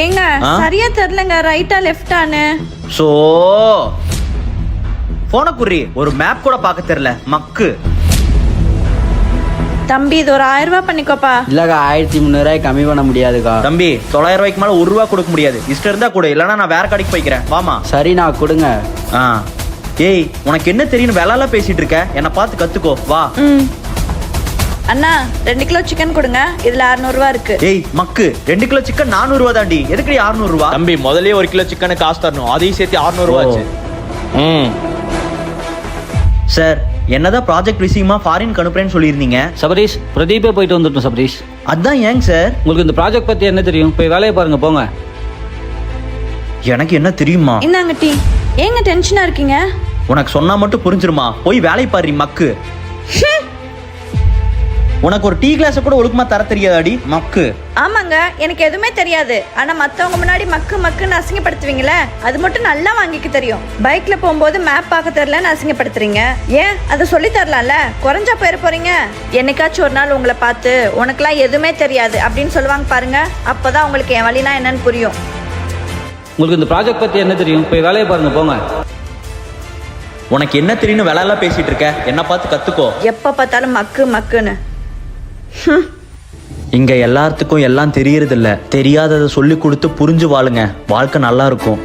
ஏங்க சரியா தெரியலங்க, ரைட்டா லெஃப்டானு. சோ போன குறி ஒரு மேப் கூட பார்க்க தெரியல மக்கு. தம்பி இது ஒரு 1000 ரூபாய் பண்ணிக்கோப்பா. இல்லக்கா 1300 கம்மி பண்ண முடியாதுக்கா. தம்பி 900 ரூபாய்க்கு மேல 1 ரூபா கொடுக்க முடியாது. இஷ்டம் இருந்தா கூட, இல்லைன்னா நான் வேற கடைக்கு போய்க்கிறேன். வாமா. சரிண்ணா கொடுங்க. ஏய் உனக்கு என்ன தெரியும் வேலைலாம் பேசிட்டு இருக்க, என்ன பார்த்து கத்துக்கோ வா. அண்ணா 2 கிலோ சிக்கன் கொடுங்க, இதுல 600 ரூபாய் இருக்கு. ஏய் மக்கு 2 கிலோ சிக்கன் 400 ரூபா தாண்டி, எதுக்கு 600 ரூபா? தம்பி முதல்லயே 1 கிலோ சிக்கனுக்கு காசு தரணும், அதையும் சேர்த்து 600 ரூபா ஆச்சு. சார் என்னதான் ப்ராஜெக்ட் விஷயமா ஃபாரின் அனுப்புறேன்னு சொல்லியிருந்தீங்க. சபரீஷ் பிரதீப்பே போயிட்டு வந்துட்டோம் சபரீஷ். அதான் ஏங்க சார்? உங்களுக்கு இந்த ப்ராஜெக்ட் பத்தி என்ன தெரியும்? போய் வேலையை பாருங்க போங்க. எனக்கு என்ன தெரியுமா? இந்தாங்க டீ. ஏங்க டென்ஷனா இருக்கீங்க? உனக்கு சொன்னா மட்டும் புரிஞ்சிருமா? போய் வேலை பாரு மக்கு. உனக்கு ஒரு டீ கிளாஸ் கூட ஒழுக்கமா தர தெரியாதாடி மக்கு? ஆமாங்க, எனக்கு எதுவுமே தெரியாது. ஆனா மத்தவங்க முன்னாடி மக்கு மக்குன்னு அசிங்கப்படுத்துவீங்களே, அது மட்டும் நல்லா வாங்கிக்க தெரியும். பைக்ல போகும்போது மேப் பார்க்க தெரியலன்னு அசிங்கப்படுத்துறீங்க. ஏன் அதை சொல்லி தரலாம்ல? குறைஞ்சா போயிட போறீங்க. என்னைக்காச்சும் ஒரு நாள் உங்களை பார்த்து உனக்குலாம் எதுவுமே தெரியாது அப்படின்னு சொல்லுவாங்க பாருங்க, அப்பதான் உங்களுக்கு என் வழினா என்னன்னு புரியும். உங்களுக்கு இந்த ப்ராஜெக்ட் பத்தி என்ன தெரியும்? போய் வேலையை பாருங்க போங்க. உனக்கு என்ன தெரியும் வேலையெல்லாம் பேசிட்டு இருக்க, என்ன பார்த்து கத்துக்கோ. எப்ப பார்த்தாலும் மக்கு மக்குன்னு. இங்க எல்லாத்துக்கும் எல்லாம் தெரியறது இல்ல, தெரியாததை சொல்லி கொடுத்து புரிஞ்சு வாழுங்க, வாழ்க்கை நல்லா இருக்கும்.